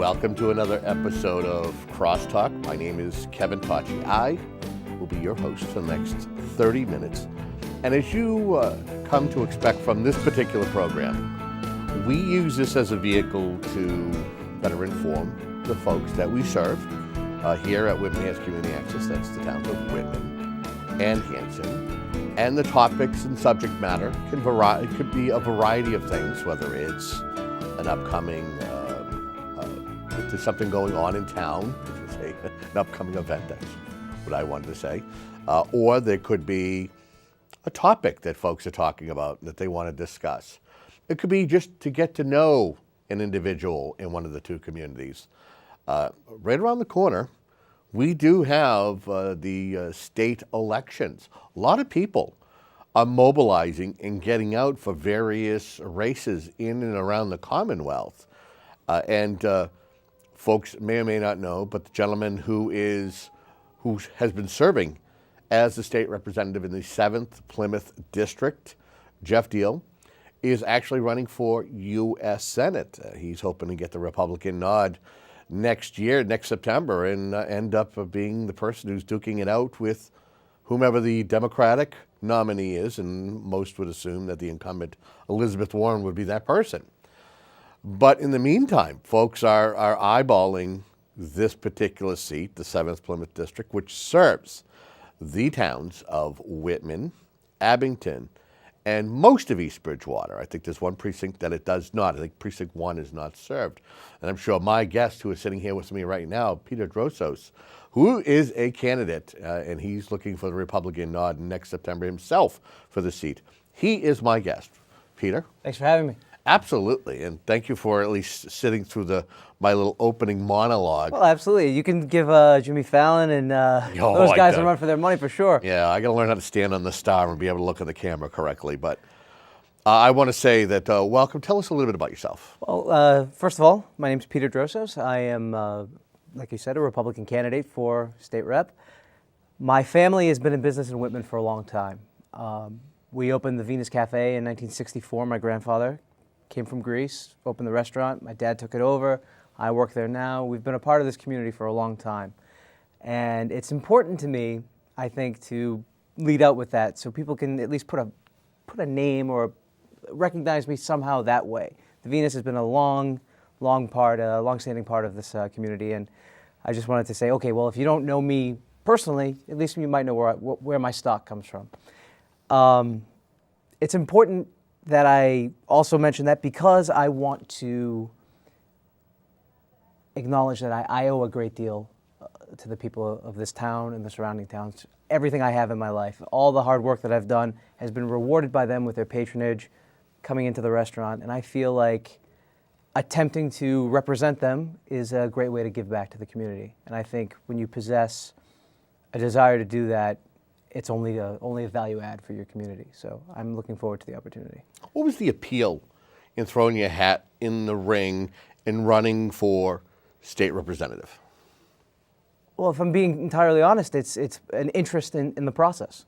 Welcome to another episode of Crosstalk. My name is Kevin Tocci. I will be your host for the next 30 minutes. And as you come to expect from this particular program, we use this as a vehicle to better inform the folks that we serve here at Whitman Hanson Community Access. That's the towns of Whitman and Hanson. And the topics and subject matter could be a variety of things, whether it's an upcoming there's something going on in town, an upcoming event, that's what I wanted to say. Or there could be a topic that folks are talking about that they want to discuss. It could be just to get to know an individual in one of the two communities. Right around the corner, we do have the state elections. A lot of people are mobilizing and getting out for various races in and around the Commonwealth. Folks may or may not know, but the gentleman who has been serving as the state representative in the 7th Plymouth District, Jeff Deal, is actually running for U.S. Senate. He's hoping to get the Republican nod next year, next September, and end up being the person who's duking it out with whomever the Democratic nominee is, and most would assume that the incumbent Elizabeth Warren would be that person. But in the meantime, folks are eyeballing this particular seat, the 7th Plymouth District, which serves the towns of Whitman, Abington, and most of East Bridgewater. I think there's one precinct that it does not. I think precinct 1 is not served. And I'm sure my guest, who is sitting here with me right now, Peter Drosos, who is a candidate, and he's looking for the Republican nod next September himself for the seat. He is my guest. Peter? Thanks for having me. Absolutely, and thank you for at least sitting through my little opening monologue. Well, absolutely. You can give Jimmy Fallon and those guys a run for their money for sure. Yeah, I got to learn how to stand on the star and be able to look at the camera correctly. But I want to say that welcome. Tell us a little bit about yourself. Well, first of all, my name's Peter Drosos. I am, like you said, a Republican candidate for state rep. My family has been in business in Whitman for a long time. We opened the Venus Cafe in 1964. My grandfather came from Greece, opened the restaurant. My dad took it over. I work there now. We've been a part of this community for a long time. And it's important to me, I think, to lead out with that so people can at least put a name or recognize me somehow that way. The Venus has been a long-standing part of this community. And I just wanted to say, okay, well, if you don't know me personally, at least you might know where my stock comes from. It's important that I also mention that because I want to acknowledge that I owe a great deal to the people of this town and the surrounding towns. Everything I have in my life, all the hard work that I've done has been rewarded by them with their patronage coming into the restaurant, and I feel like attempting to represent them is a great way to give back to the community. And I think when you possess a desire to do that, it's only a value add for your community. So I'm looking forward to the opportunity. What was the appeal in throwing your hat in the ring and running for state representative? Well, if I'm being entirely honest, it's an interest in the process.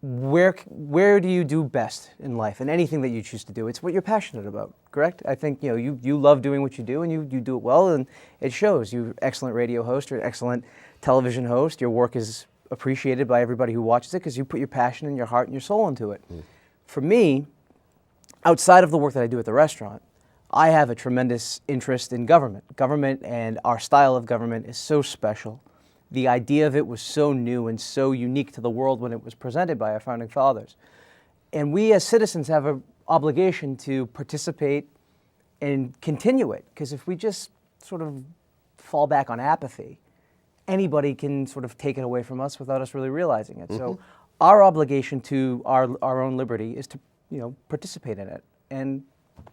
Where do you do best in life and anything that you choose to do? It's what you're passionate about, correct? I think you love doing what you do and you do it well, and it shows. You're an excellent radio host, you're an excellent television host. Your work is appreciated by everybody who watches it because you put your passion and your heart and your soul into it. For me, outside of the work that I do at the restaurant, I have a tremendous interest in government. Government and our style of government is so special. The idea of it was so new and so unique to the world when it was presented by our founding fathers. And we as citizens have an obligation to participate and continue it, because if we just sort of fall back on apathy, anybody can sort of take it away from us without us really realizing it. Mm-hmm. So our obligation to our own liberty is to participate in it. And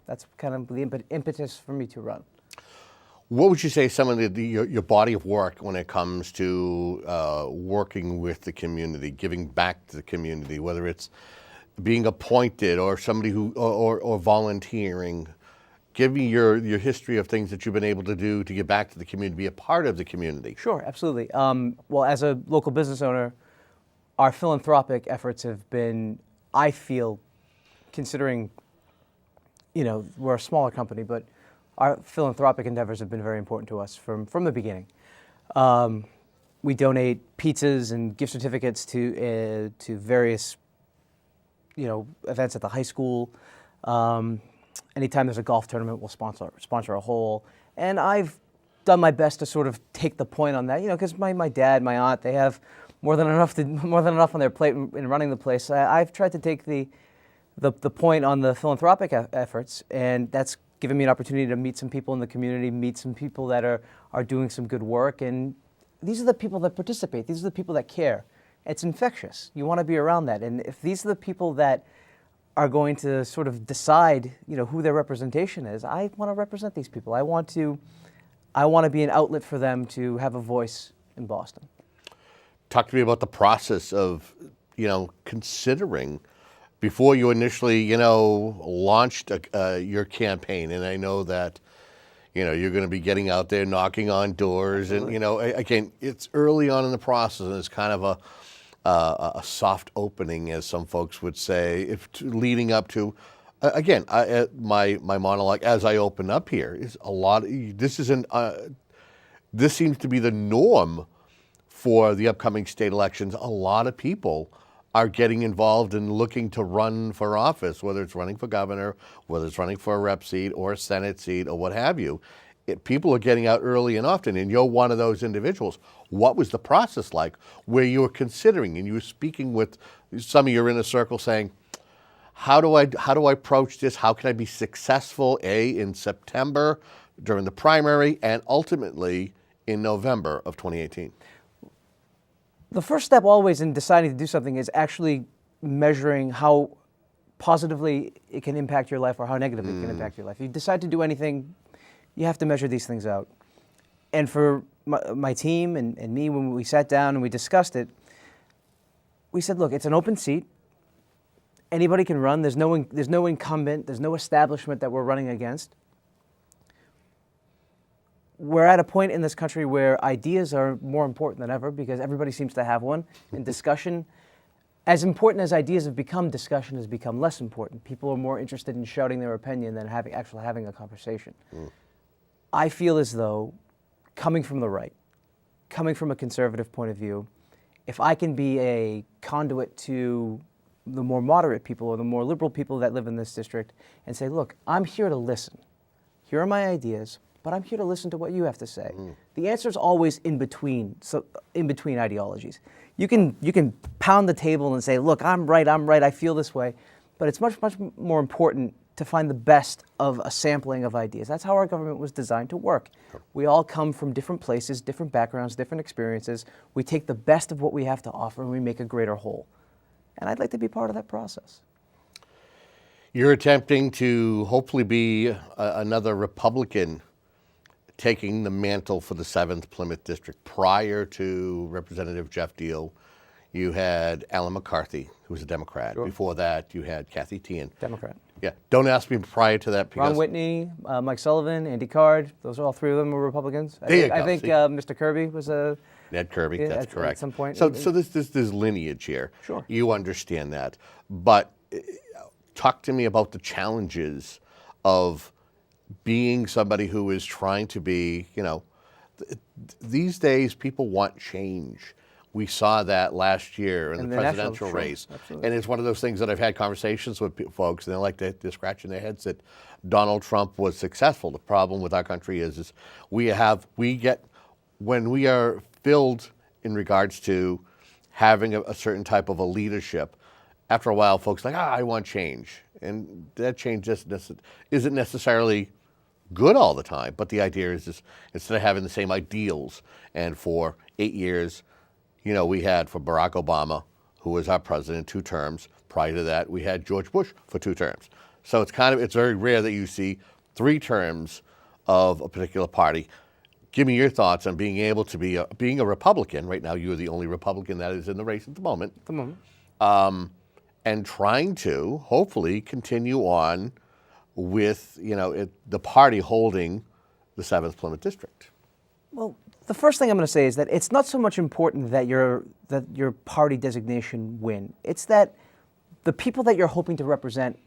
that's kind of the impetus for me to run. What would you say some of your body of work when it comes to working with the community, giving back to the community, whether it's being appointed or somebody who or volunteering? Give me your history of things that you've been able to do to give back to the community, be a part of the community. Sure, absolutely. Well, as a local business owner, our philanthropic efforts have been, I feel, considering, we're a smaller company, but our philanthropic endeavors have been very important to us from the beginning. We donate pizzas and gift certificates to various, events at the high school. Anytime there's a golf tournament, we'll sponsor a hole. And I've done my best to sort of take the point on that, because my dad, my aunt, they have more than enough on their plate in running the place. I've tried to take the point on the philanthropic efforts, and that's given me an opportunity to meet some people in the community, meet some people that are doing some good work. And these are the people that participate. These are the people that care. It's infectious. You want to be around that. And if these are the people that are going to sort of decide, who their representation is, I want to represent these people. I want to be an outlet for them to have a voice in Boston. Talk to me about the process of, considering before you initially, launched your campaign. And I know that, you're going to be getting out there, knocking on doors. Absolutely. And, again, it's early on in the process, and it's kind of a soft opening, as some folks would say, leading up to, again, my monologue as I open up here is a lot. This seems to be the norm for the upcoming state elections. A lot of people are getting involved and looking to run for office, whether it's running for governor, whether it's running for a rep seat or a Senate seat or what have you. People are getting out early and often, and you're one of those individuals. What was the process like where you were considering and you were speaking with some of your inner circle saying, how do I approach this? How can I be successful, in September during the primary and ultimately in November of 2018? The first step always in deciding to do something is actually measuring how positively it can impact your life or how negatively it can impact your life. If you decide to do anything, you have to measure these things out. And for my team and me, when we sat down and we discussed it, we said, look, it's an open seat. Anybody can run. There's no incumbent. There's no establishment that we're running against. We're at a point in this country where ideas are more important than ever because everybody seems to have one. And discussion, as important as ideas have become, discussion has become less important. People are more interested in shouting their opinion than actually having a conversation. I feel as though, coming from the right, coming from a conservative point of view, if I can be a conduit to the more moderate people or the more liberal people that live in this district and say, look, I'm here to listen. Here are my ideas, but I'm here to listen to what you have to say. The answer is always in between ideologies. You can pound the table and say, look, I'm right, I feel this way, but it's much more important to find the best of a sampling of ideas. That's how our government was designed to work. We all come from different places, different backgrounds, different experiences. We take the best of what we have to offer and we make a greater whole. And I'd like to be part of that process. You're attempting to hopefully be another Republican taking the mantle for the 7th Plymouth District. Prior to Representative Jeff Deal, you had Alan McCarthy, who was a Democrat. Sure. Before that, you had Kathy Tian. Democrat. Yeah. Don't ask me prior to that. Because Ron Whitney, Mike Sullivan, Andy Card, those are all three of them were Republicans. I think Mr. Kirby was a... Ned Kirby, that's correct. At some point. So there's lineage here. Sure. You understand that. But talk to me about the challenges of being somebody who is trying to be, these days people want change. We saw that last year in the presidential race. Absolutely. And it's one of those things that I've had conversations with folks, and they're scratching their heads that Donald Trump was successful. The problem with our country is when we are filled in regards to having a certain type of a leadership, after a while folks are like, I want change. And that change isn't necessarily good all the time, but the idea is instead of having the same ideals, and for 8 years, we had for Barack Obama, who was our president 2 terms. Prior to that, we had George Bush for 2 terms. So it's very rare that you see 3 terms of a particular party. Give me your thoughts on being able to being a Republican. Right now, you're the only Republican that is in the race at the moment. And trying to hopefully continue on with the party holding the 7th Plymouth District. Well, the first thing I'm going to say is that it's not so much important that your party designation win. It's that the people that you're hoping to represent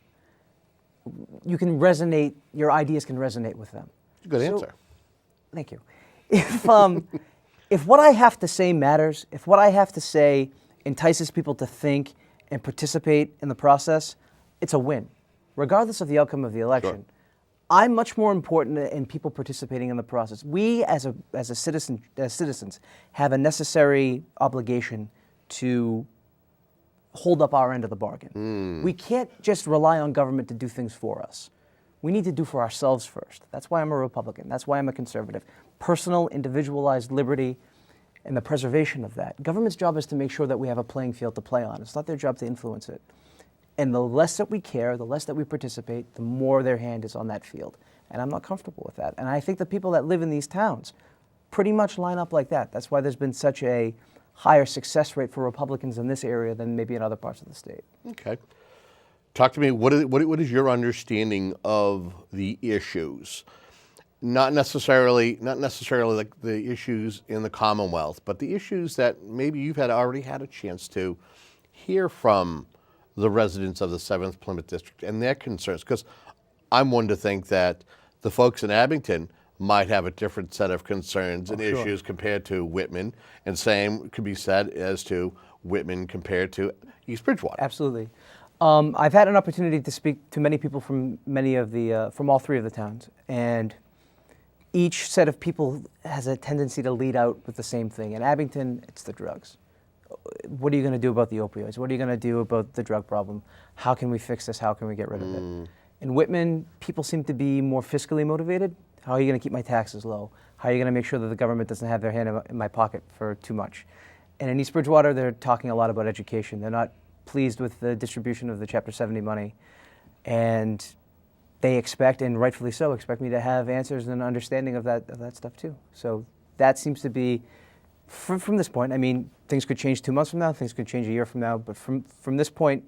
you can resonate, your ideas can resonate with them. Good answer. Thank you. If what I have to say matters, if what I have to say entices people to think and participate in the process, it's a win, regardless of the outcome of the election. Sure. I'm much more important in people participating in the process. We, as citizens, have a necessary obligation to hold up our end of the bargain. We can't just rely on government to do things for us. We need to do for ourselves first. That's why I'm a Republican. That's why I'm a conservative. Personal, individualized liberty and the preservation of that. Government's job is to make sure that we have a playing field to play on. It's not their job to influence it. And the less that we care, the less that we participate, the more their hand is on that field. And I'm not comfortable with that. And I think the people that live in these towns pretty much line up like that. That's why there's been such a higher success rate for Republicans in this area than maybe in other parts of the state. Okay. Talk to me, what is your understanding of the issues? Not necessarily like the issues in the Commonwealth, but the issues that maybe you've already had a chance to hear from the residents of the 7th Plymouth District and their concerns. Because I'm one to think that the folks in Abington might have a different set of concerns and issues compared to Whitman, and same could be said as to Whitman compared to East Bridgewater. Absolutely. I've had an opportunity to speak to many people from from all three of the towns, and each set of people has a tendency to lead out with the same thing. In Abington, it's the drugs. What are you going to do about the opioids? What are you going to do about the drug problem? How can we fix this? How can we get rid of it? In Whitman, people seem to be more fiscally motivated. How are you going to keep my taxes low? How are you going to make sure that the government doesn't have their hand in my pocket for too much? And in East Bridgewater, they're talking a lot about education. They're not pleased with the distribution of the Chapter 70 money. And they expect, and rightfully so, expect me to have answers and understanding of that stuff too. So that seems to be, from this point, I mean, things could change 2 months from now, things could change a year from now, but from this point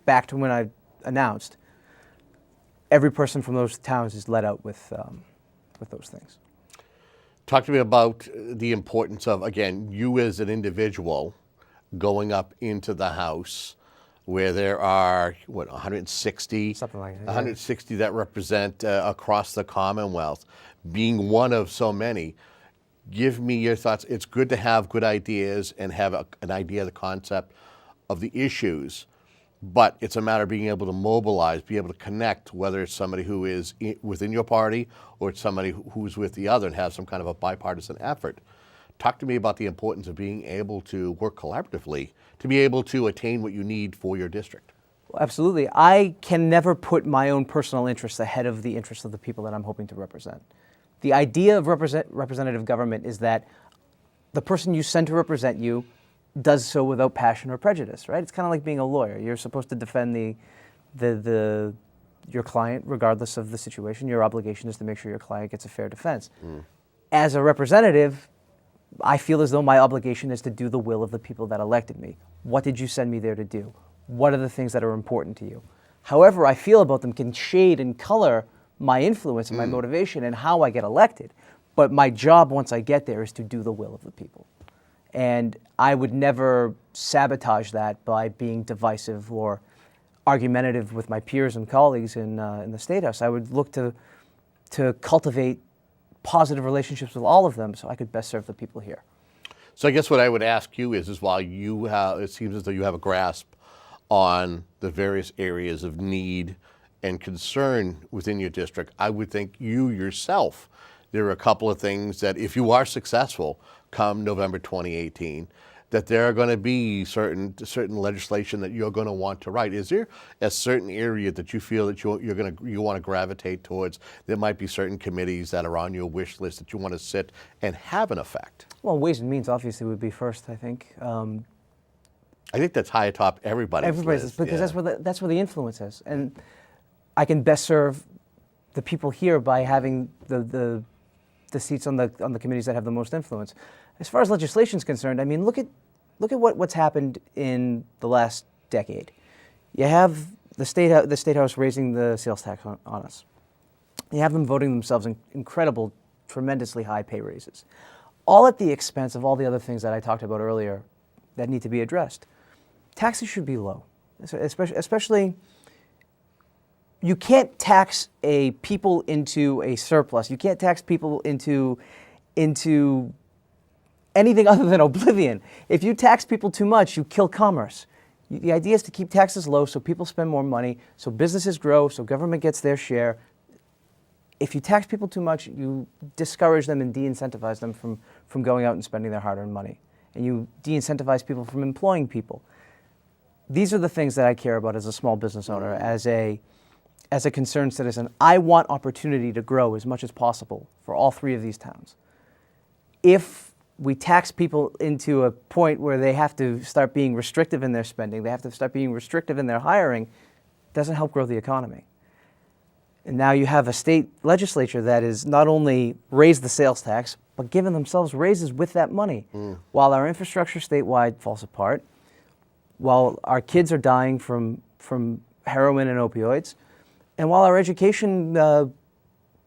back to when I announced, every person from those towns is let out with those things. Talk to me about the importance of, again, you as an individual going up into the House where there are, 160? Something like that. 160 that represent across the Commonwealth, being one of so many. Give me your thoughts. It's good to have good ideas and have an idea of the concept of the issues, but it's a matter of being able to mobilize, be able to connect, whether it's somebody who is within your party or it's somebody who's with the other, and have some kind of a bipartisan effort. Talk to me about the importance of being able to work collaboratively to be able to attain what you need for your district. Well, absolutely. I can never put my own personal interests ahead of the interests of the people that I'm hoping to represent. The idea of representative government is that the person you send to represent you does so without passion or prejudice, right? It's kind of like being a lawyer. You're supposed to defend your client regardless of the situation. Your obligation is to make sure your client gets a fair defense. As a representative, I feel as though my obligation is to do the will of the people that elected me. What did you send me there to do? What are the things that are important to you? However I feel about them can shade and color my influence and my motivation and how I get elected. But my job once I get there is to do the will of the people. And I would never sabotage that by being divisive or argumentative with my peers and colleagues in the State House. I would look to cultivate positive relationships with all of them so I could best serve the people here. So I guess what I would ask you is while you have, it seems as though you have a grasp on the various areas of need and concern within your district, I would think you yourself, there are a couple of things that if you are successful come November 2018, that there are going to be certain legislation that you're going to want to write. Is there a certain area that you feel that you want to gravitate towards? There might be certain committees that are on your wish list that you want to sit and have an effect. Well, Ways and Means obviously would be first, I think. I think that's high atop everybody's list. Because that's where the influence is, and I can best serve the people here by having the seats on the committees that have the most influence. As far as legislation is concerned, I mean, look at what's happened in the last decade. You have the state house raising the sales tax on us. You have them voting themselves in incredible, tremendously high pay raises, all at the expense of all the other things that I talked about earlier that need to be addressed. Taxes should be low, especially you can't tax a people into a surplus. You can't tax people into anything other than oblivion. If you tax people too much, you kill commerce. The idea is to keep taxes low so people spend more money, so businesses grow, so government gets their share. If you tax people too much, you discourage them and de-incentivize them from going out and spending their hard-earned money. And you de-incentivize people from employing people. These are the things that I care about as a small business owner, as a concerned citizen. I want opportunity to grow as much as possible for all three of these towns. If we tax people into a point where they have to start being restrictive in their spending, they have to start being restrictive in their hiring, it doesn't help grow the economy. And now you have a state legislature that is not only raised the sales tax, but given themselves raises with that money. While our infrastructure statewide falls apart, while our kids are dying from heroin and opioids, and while our education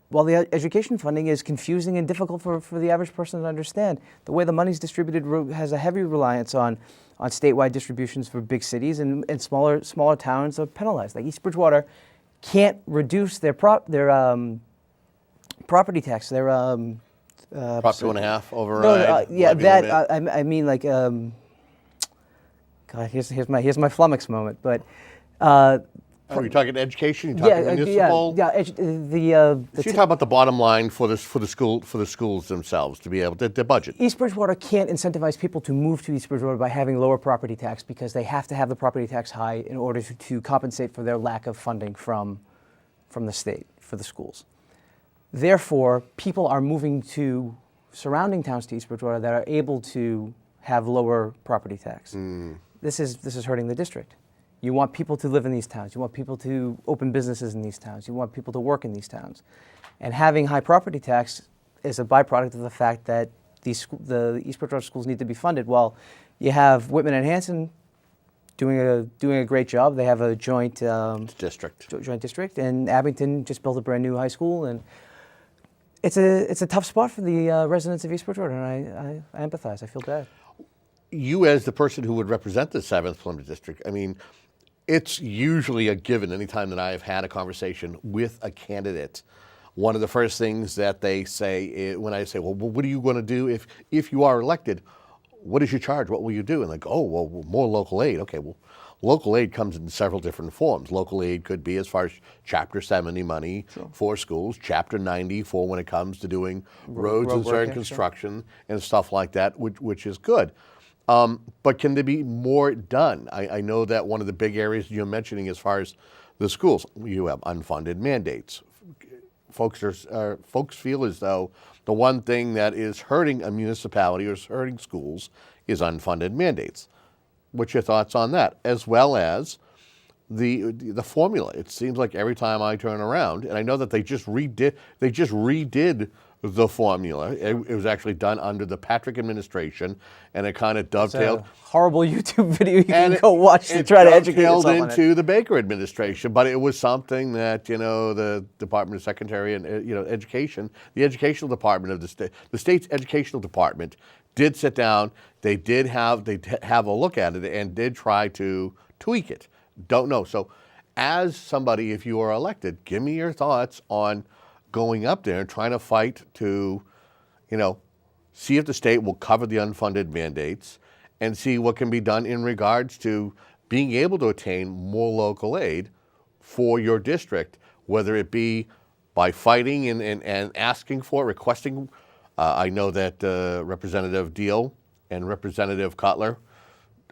while the education funding is confusing and difficult for the average person to understand, the way the money's distributed has a heavy reliance on statewide distributions for big cities, and smaller towns are penalized. Like East Bridgewater can't reduce their property tax. Their Prop 2.5 override. I mean like God. Here's my flummox moment, but. Are you talking education? You're talking municipal? So you're talking about the bottom line for the schools themselves to be able to budget. East Bridgewater can't incentivize people to move to East Bridgewater by having lower property tax because they have to have the property tax high in order to compensate for their lack of funding from the state for the schools. Therefore, people are moving to surrounding towns to East Bridgewater that are able to have lower property tax. This is hurting the district. You want people to live in these towns. You want people to open businesses in these towns. You want people to work in these towns. And having high property tax is a byproduct of the fact that the East Bridgewater schools need to be funded. Well, you have Whitman and Hanson doing a great job. They have a joint district, and Abington just built a brand new high school, and it's a tough spot for the residents of East Bridgewater, and I empathize. I feel bad. You, as the person who would represent the 7th Plymouth District, I mean, it's usually a given anytime that I have had a conversation with a candidate. One of the first things that they say when I say, well, what are you going to do if you are elected? What is your charge? What will you do? And they go, oh, well, more local aid. Okay, well, local aid comes in several different forms. Local aid could be as far as Chapter 70 money for schools, Chapter 90 for when it comes to doing roads and certain construction and stuff like that, which is good. But can there be more done? I know that one of the big areas you're mentioning as far as the schools, you have unfunded mandates. Folks feel as though the one thing that is hurting a municipality or is hurting schools is unfunded mandates. What's your thoughts on that? As well as the formula. It seems like every time I turn around, and I know that they just redid the formula. It was actually done under the Patrick administration, and it kind of dovetailed. It's a horrible YouTube video you can go watch to try to educate yourself on it. Into the Baker administration, but it was something that the Department of Secretary and Education, the educational department of the state's educational department, did sit down. They did have a look at it and did try to tweak it. Don't know. So, as somebody, if you are elected, give me your thoughts on going up there and trying to fight to, see if the state will cover the unfunded mandates and see what can be done in regards to being able to attain more local aid for your district, whether it be by fighting and asking for it, requesting. I know that Representative Deal and Representative Cutler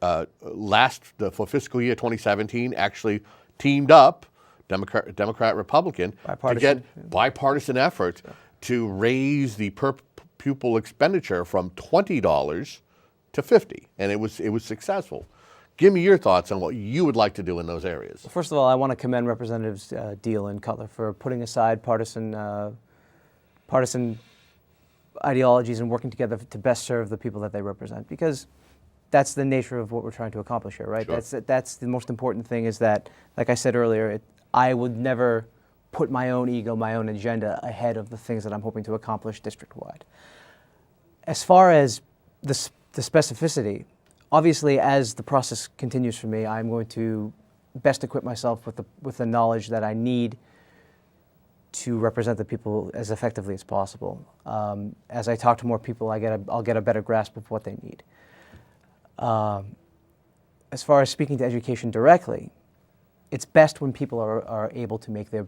for fiscal year 2017 actually teamed up, Democrat, Republican, to get bipartisan effort to raise the per pupil expenditure from $20 to $50, and it was successful. Give me your thoughts on what you would like to do in those areas. First of all, I want to commend Representatives Deal and Cutler for putting aside partisan ideologies and working together to best serve the people that they represent, because that's the nature of what we're trying to accomplish here, right? Sure. That's the most important thing, is that, like I said earlier, I would never put my own ego, my own agenda ahead of the things that I'm hoping to accomplish district-wide. As far as the specificity, obviously, as the process continues for me, I'm going to best equip myself with the knowledge that I need to represent the people as effectively as possible. As I talk to more people, I'll get a better grasp of what they need. As far as speaking to education directly, it's best when people are able to make the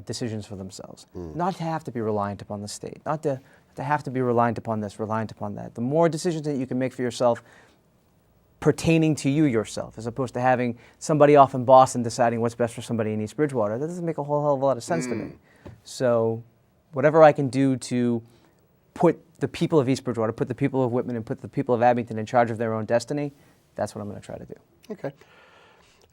decisions for themselves, not to have to be reliant upon the state, not to have to be reliant upon this, reliant upon that. The more decisions that you can make for yourself pertaining to you yourself, as opposed to having somebody off in Boston deciding what's best for somebody in East Bridgewater, that doesn't make a whole hell of a lot of sense to me. So whatever I can do to put the people of East Bridgewater, put the people of Whitman, and put the people of Abington in charge of their own destiny, that's what I'm going to try to do. Okay.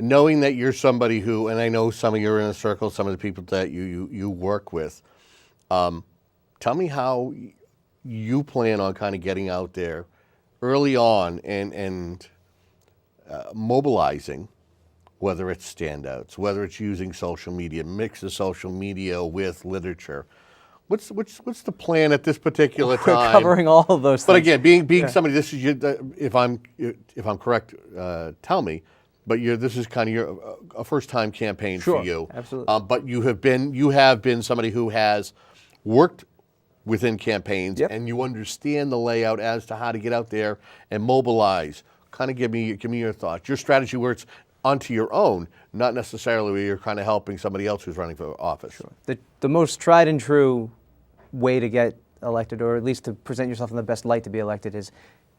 Knowing that you're somebody who, and I know some of your inner circle, some of the people that you work with, tell me how you plan on kind of getting out there early on and mobilizing, whether it's standouts, whether it's using social media, mix of social media with literature. What's the plan at this particular time? We're covering all of those things. But again, being somebody, this is if I'm correct, tell me. But this is kind of a first-time campaign for you. Absolutely. But you have been somebody who has worked within campaigns, and you understand the layout as to how to get out there and mobilize. Kind of give me your thoughts, your strategy where it's onto your own, not necessarily where you're kind of helping somebody else who's running for office. Sure. The most tried and true way to get elected, or at least to present yourself in the best light to be elected, is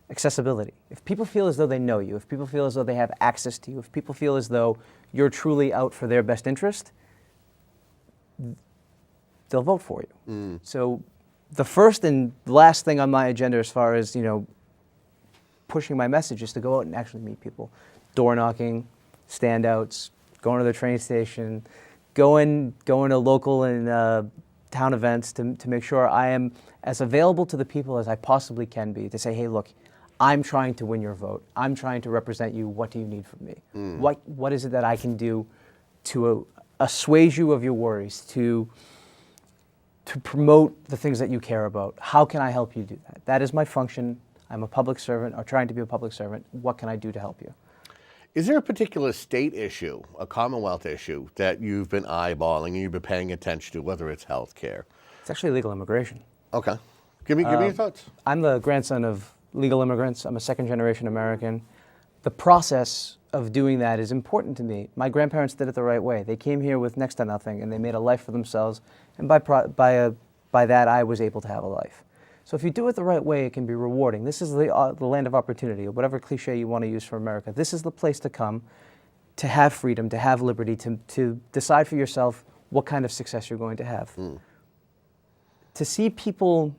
accessibility. If people feel as though they know you, if people feel as though they have access to you, if people feel as though you're truly out for their best interest, they'll vote for you. So the first and last thing on my agenda as far as, pushing my message is to go out and actually meet people. Door knocking, standouts, going to the train station, going to local and town events to make sure I am as available to the people as I possibly can be, to say, hey, look, I'm trying to win your vote. I'm trying to represent you. What do you need from me? What is it that I can do to assuage you of your worries, to promote the things that you care about? How can I help you do that? That is my function. I'm a public servant, or trying to be a public servant. What can I do to help you? Is there a particular state issue, a Commonwealth issue, that you've been eyeballing and you've been paying attention to, whether it's health care? It's actually legal immigration. Okay. Give me your thoughts. I'm the grandson of legal immigrants. I'm a second-generation American. The process of doing that is important to me. My grandparents did it the right way. They came here with next to nothing, and they made a life for themselves, and by that, I was able to have a life. So if you do it the right way, it can be rewarding. This is the land of opportunity, or whatever cliche you want to use for America. This is the place to come, to have freedom, to have liberty, to decide for yourself what kind of success you're going to have. To see people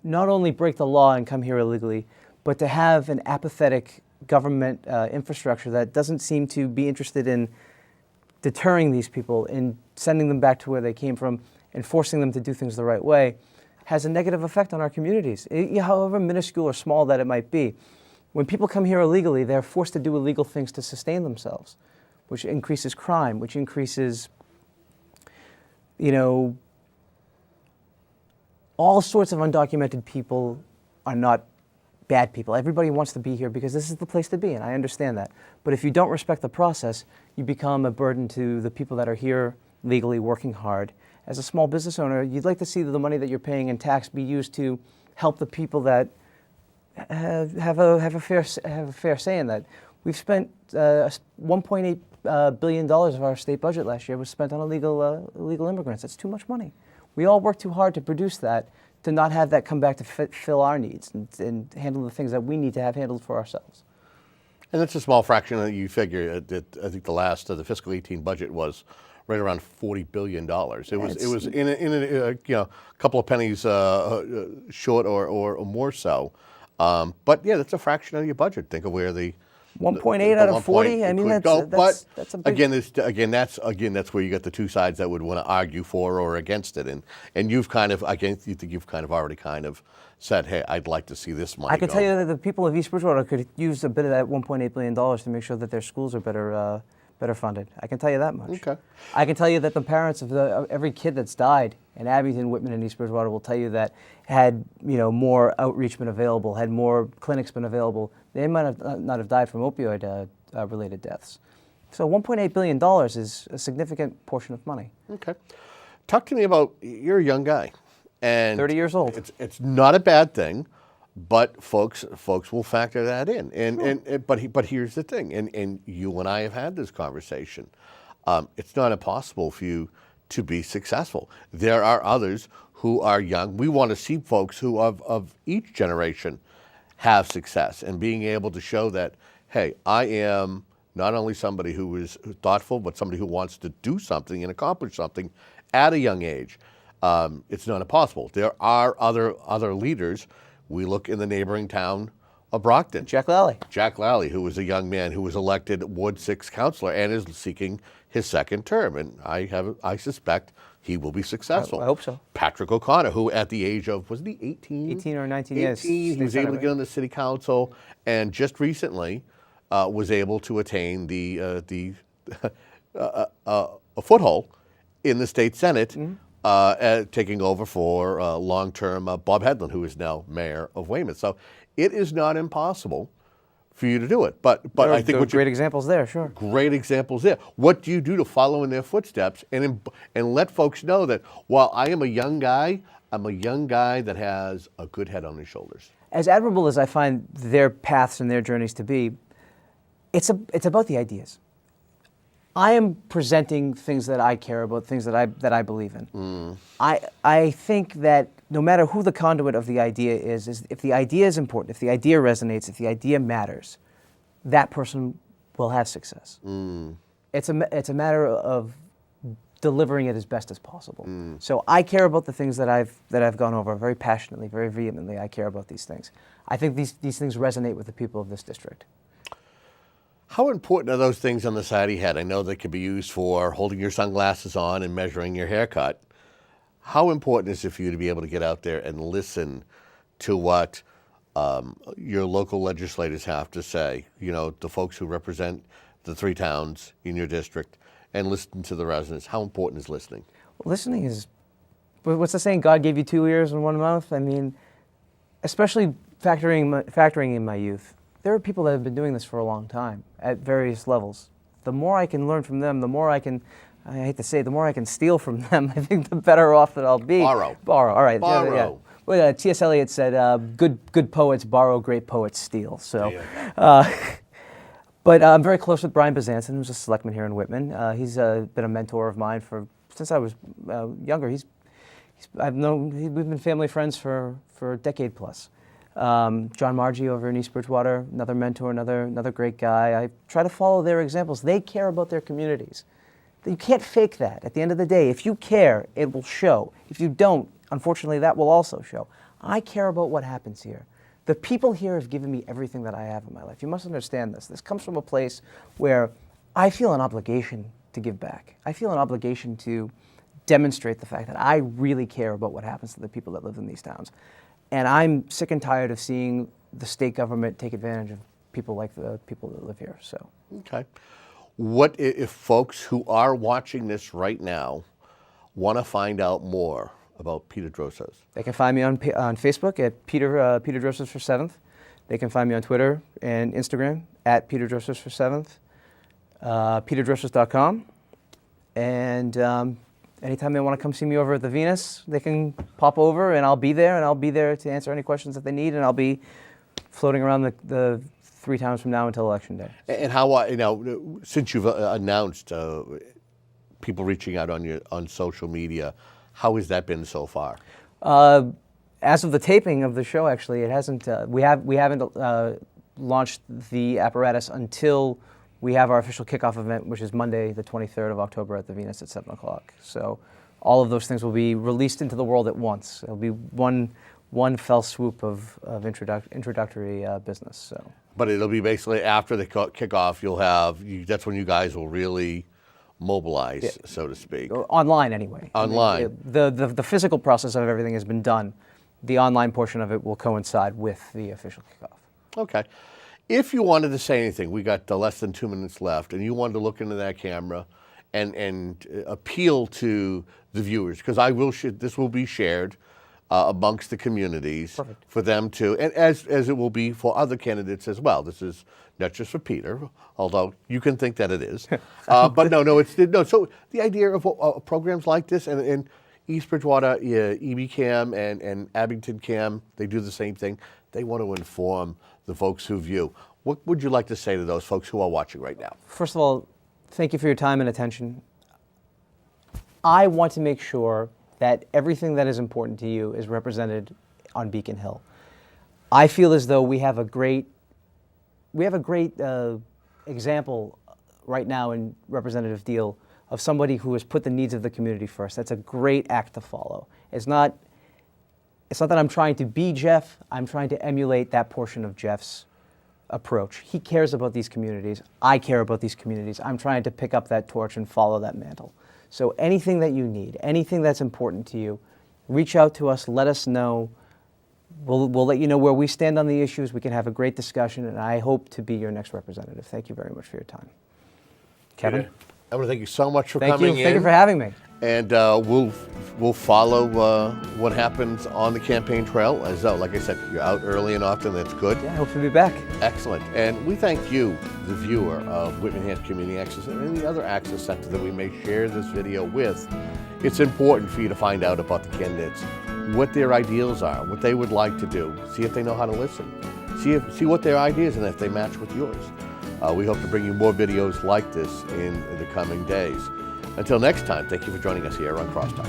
not only break the law and come here illegally, but to have an apathetic government infrastructure that doesn't seem to be interested in deterring these people and sending them back to where they came from and forcing them to do things the right way, has a negative effect on our communities, however minuscule or small that it might be. When people come here illegally, they're forced to do illegal things to sustain themselves, which increases crime, which increases, all sorts of undocumented people are not bad people. Everybody wants to be here because this is the place to be, and I understand that. But if you don't respect the process, you become a burden to the people that are here legally working hard. As a small business owner, you'd like to see the money that you're paying in tax be used to help the people that have a fair say in that. We've spent $1.8 billion of our state budget last year was spent on illegal immigrants. That's too much money. We all work too hard to produce that, to not have that come back to fill our needs and handle the things that we need to have handled for ourselves. And that's a small fraction that you figure. I think the fiscal 18 budget was right around $40 billion. It was in a couple of pennies short or more so. But yeah, that's a fraction of your budget. Think of where the 1.8 out of 40. I mean, that's a big. That's where you get the two sides that would want to argue for or against it, and you've kind of already said, hey, I'd like to see this money. I can tell you that the people of East Bridgewater could use a bit of that $1.8 billion to make sure that their schools are better funded. I can tell you that much. Okay. I can tell you that the parents of every kid that's died in Abington, Whitman, and East Bridgewater will tell you that had more outreach been available, had more clinics been available, they might not have died from opioid related deaths. So $1.8 billion is a significant portion of money. Okay. Talk to me about, you're a young guy. And 30 years old. It's not a bad thing, but folks will factor that in. But here's the thing, and you and I have had this conversation. It's not impossible for you to be successful. There are others who are young. We want to see folks who of each generation have success, and being able to show that, hey, I am not only somebody who is thoughtful, but somebody who wants to do something and accomplish something at a young age. It's not impossible. There are other leaders. We look in the neighboring town of Brockton. Jack Lally. Jack Lally, who was a young man who was elected Ward 6 councilor and is seeking his second term. And I suspect he will be successful. I hope so. Patrick O'Connor, who at the age of, wasn't he 18? 18 or 19 years. 18, he was able to get on the city council, and just recently was able to attain a foothold in the state Senate, taking over for long-term Bob Hedlund, who is now mayor of Weymouth. So it is not impossible for you to do it. But I think there are great examples there, sure. Great examples there. What do you do to follow in their footsteps and let folks know that while I am a young guy, I'm a young guy that has a good head on his shoulders? As admirable as I find their paths and their journeys to be, it's about the ideas. I am presenting things that I care about, things that I believe in. I think that no matter who the conduit of the idea is if the idea is important, if the idea resonates, if the idea matters, that person will have success. It's a matter of delivering it as best as possible. So I care about the things that I've gone over very passionately, very vehemently. I care about these things. I think these things resonate with the people of this district. How important are those things on the side of your head? I know they could be used for holding your sunglasses on and measuring your haircut. How important is it for you to be able to get out there and listen to what your local legislators have to say, the folks who represent the 3 towns in your district, and listen to the residents? How important is listening? Well, listening is, what's the saying, God gave you 2 ears and 1 mouth? I mean, especially factoring in my youth. There are people that have been doing this for a long time at various levels. The more I can learn from them, the more I hate to say it, the more I can steal from them, I think the better off that I'll be. Borrow, all right. Borrow. Yeah. Well, T.S. Eliot said, good poets borrow, great poets steal. So, but I'm very close with Brian Bezanson, who's a selectman here in Whitman. He's been a mentor of mine since I was younger. We've been family friends for a decade plus. John Margie over in East Bridgewater, another mentor, another great guy. I try to follow their examples. They care about their communities. You can't fake that. At the end of the day, if you care, it will show. If you don't, unfortunately, that will also show. I care about what happens here. The people here have given me everything that I have in my life. You must understand this. This comes from a place where I feel an obligation to give back. I feel an obligation to demonstrate the fact that I really care about what happens to the people that live in these towns. And I'm sick and tired of seeing the state government take advantage of people like the people that live here. So, okay. What if folks who are watching this right now want to find out more about Peter Drosos? They can find me on Facebook at Peter Drosos for 7th. They can find me on Twitter and Instagram at Peter Drosos for 7th. PeterDrosos.com. And anytime they want to come see me over at the Venus, they can pop over and I'll be there, and I'll be there to answer any questions that they need, and I'll be floating around the 3 towns from now until Election Day. And how, since you've announced people reaching out on social media, how has that been so far? As of the taping of the show, actually, it hasn't. We haven't launched the apparatus until we have our official kickoff event, which is Monday, the 23rd of October at the Venus at 7 o'clock. So all of those things will be released into the world at once. It'll be one fell swoop of introductory business. So. But it'll be basically after the kickoff, that's when you guys will really mobilize, so to speak. Online, anyway. Online. The physical process of everything has been done. The online portion of it will coincide with the official kickoff. Okay. If you wanted to say anything, we got less than 2 minutes left, and you wanted to look into that camera and appeal to the viewers, because this will be shared amongst the communities for them to, and as it will be for other candidates as well. This is not just for Peter, although you can think that it is. But no. So the idea of programs like this, and East Bridgewater, EB-CAM and Abington CAM, they do the same thing. They want to inform the folks who view. What would you like to say to those folks who are watching right now? First of all, thank you for your time and attention. I want to make sure that everything that is important to you is represented on Beacon Hill. I feel as though we have a great example right now in Representative Deal of somebody who has put the needs of the community first. That's a great act to follow. It's not that I'm trying to be Jeff, I'm trying to emulate that portion of Jeff's approach. He cares about these communities. I care about these communities. I'm trying to pick up that torch and follow that mantle. So anything that you need, anything that's important to you, reach out to us, let us know. We'll let you know where we stand on the issues. We can have a great discussion, and I hope to be your next representative. Thank you very much for your time. Kevin? I want to thank you so much for coming in. Thank you for having me. And we'll follow what happens on the campaign trail. As like I said, you're out early and often. That's good. Yeah, I hope to be back. Excellent. And we thank you, the viewer of Whitman-Enhanced Community Access and any other access center that we may share this video with. It's important for you to find out about the candidates, what their ideals are, what they would like to do. See if they know how to listen. See what their ideas and if they match with yours. We hope to bring you more videos like this in the coming days. Until next time, thank you for joining us here on Crosstalk.